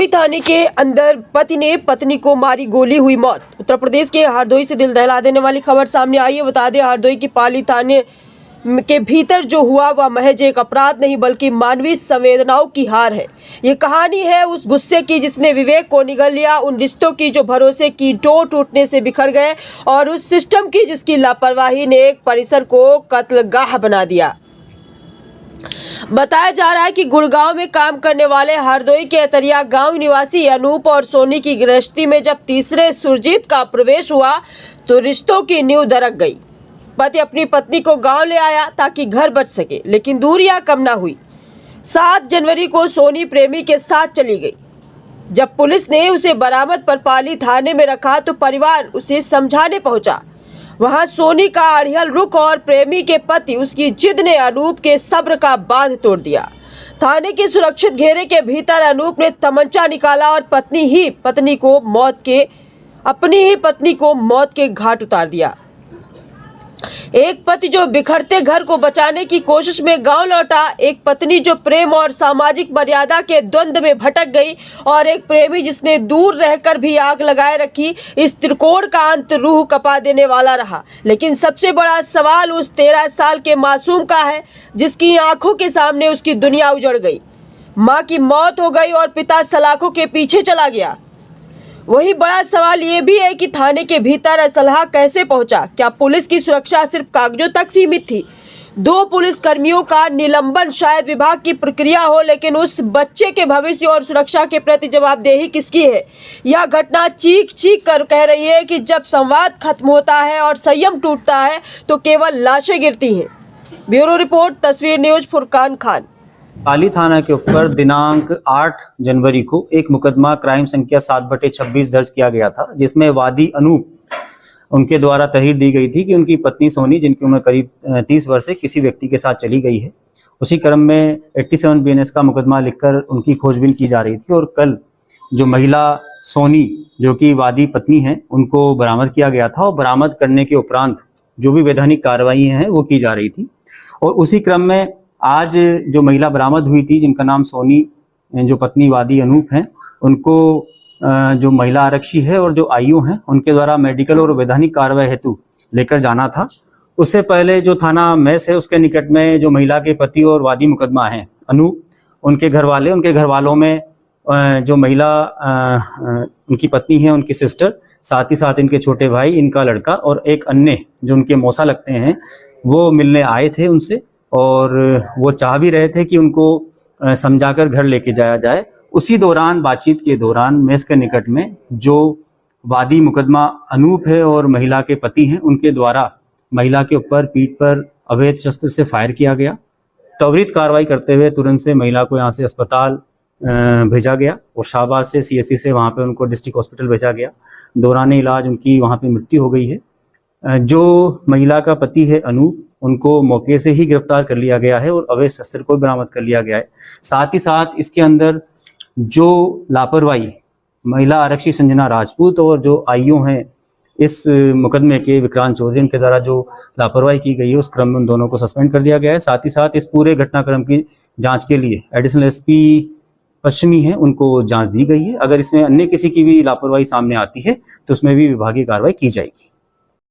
हरदोई थाने के अंदर पति ने पत्नी को मारी, गोली हुई मौत। उत्तर प्रदेश के हरदोई से दिल दहला देने वाली खबर सामने आई है। बता दें, हरदोई की पाली थाने के भीतर जो हुआ वह महज एक अपराध नहीं बल्कि मानवीय संवेदनाओं की हार है। ये कहानी है उस गुस्से की जिसने विवेक को निगल लिया, उन रिश्तों की जो भरोसे की डोर टूटने से बिखर गए, और उस सिस्टम की जिसकी लापरवाही ने एक परिसर को कत्लगाह बना दिया। बताया जा रहा है कि गुड़गांव में काम करने वाले हरदोई के अतरिया गांव निवासी अनूप और सोनी की गृहस्थी में जब तीसरे सुरजीत का प्रवेश हुआ तो रिश्तों की नींव दरक गई। पति अपनी पत्नी को गांव ले आया ताकि घर बच सके, लेकिन दूरियां कम ना हुई। 7 जनवरी को सोनी प्रेमी के साथ चली गई। जब पुलिस ने उसे बरामद पर पाली थाने में रखा तो परिवार उसे समझाने पहुंचा। वहां सोनी का अड़ियल रुख और प्रेमी के पति उसकी जिद ने अनूप के सब्र का बांध तोड़ दिया। थाने के सुरक्षित घेरे के भीतर अनूप ने तमंचा निकाला और अपनी ही पत्नी को मौत के घाट उतार दिया। एक पति जो बिखरते घर को बचाने की कोशिश में गांव लौटा, एक पत्नी जो प्रेम और सामाजिक मर्यादा के द्वंद्व में भटक गई, और एक प्रेमी जिसने दूर रहकर भी आग लगाए रखी। इस त्रिकोण का अंत रूह कपा देने वाला रहा। लेकिन सबसे बड़ा सवाल उस 13 साल के मासूम का है जिसकी आंखों के सामने उसकी दुनिया उजड़ गई। माँ की मौत हो गई और पिता सलाखों के पीछे चला गया। वही बड़ा सवाल ये भी है कि थाने के भीतर असलहा कैसे पहुंचा? क्या पुलिस की सुरक्षा सिर्फ कागजों तक सीमित थी? 2 पुलिसकर्मियों का निलंबन शायद विभाग की प्रक्रिया हो, लेकिन उस बच्चे के भविष्य और सुरक्षा के प्रति जवाबदेही किसकी है? यह घटना चीख चीख कर कह रही है कि जब संवाद खत्म होता है और संयम टूटता है तो केवल लाशें गिरती हैं। ब्यूरो रिपोर्ट, तस्वीर न्यूज, फुरकान खान। पाली थाना के ऊपर दिनांक 8 जनवरी को एक मुकदमा क्राइम संख्या 7/26 दर्ज किया गया था, जिसमें वादी अनूप उनके द्वारा तहरीर दी गई थी कि उनकी पत्नी सोनी, जिनकी उम्र करीब 30 वर्ष है, किसी व्यक्ति के साथ चली गई है। उसी क्रम में 87 BNS का मुकदमा लिखकर उनकी खोजबीन की जा रही थी, और कल जो महिला सोनी जो कि वादी पत्नी है उनको बरामद किया गया था, और बरामद करने के उपरांत जो भी वैधानिक कार्रवाई हैं वो की जा रही थी। और उसी क्रम में आज जो महिला बरामद हुई थी, जिनका नाम सोनी, जो पत्नी वादी अनूप हैं, उनको जो महिला आरक्षी है और जो आईओ हैं उनके द्वारा मेडिकल और वैधानिक कार्रवाई हेतु लेकर जाना था। उससे पहले जो थाना मैस है उसके निकट में जो महिला के पति और वादी मुकदमा है अनूप, उनके घर वालों में जो महिला उनकी पत्नी है, उनकी सिस्टर, साथ ही साथ इनके छोटे भाई, इनका लड़का और एक अन्य जो उनके मौसा लगते हैं, वो मिलने आए थे उनसे, और वो चाह भी रहे थे कि उनको समझाकर घर लेके जाया जाए। उसी दौरान, बातचीत के दौरान, मेस के निकट में जो वादी मुकदमा अनूप है और महिला के पति हैं, उनके द्वारा महिला के ऊपर पीठ पर अवैध शस्त्र से फायर किया गया। त्वरित कार्रवाई करते हुए तुरंत से महिला को यहाँ से अस्पताल भेजा गया, और शाहबाद से CSC से वहाँ पे उनको डिस्ट्रिक्ट हॉस्पिटल भेजा गया। दौरान इलाज उनकी वहाँ पे मृत्यु हो गई है। जो महिला का पति है अनूप, उनको मौके से ही गिरफ्तार कर लिया गया है और अवैध शस्त्र को बरामद कर लिया गया है। साथ ही साथ इसके अंदर जो लापरवाही महिला आरक्षी संजना राजपूत और जो आईओ हैं इस मुकदमे के, विक्रांत चौधरी, उनके द्वारा जो लापरवाही की गई है, उस क्रम में उन दोनों को सस्पेंड कर दिया गया है। साथ ही साथ इस पूरे घटनाक्रम की जांच के लिए एडिशनल SP पश्चिमी है, उनको जांच दी गई है। अगर इसमें अन्य किसी की भी लापरवाही सामने आती है तो उसमें भी विभागीय कार्रवाई की जाएगी।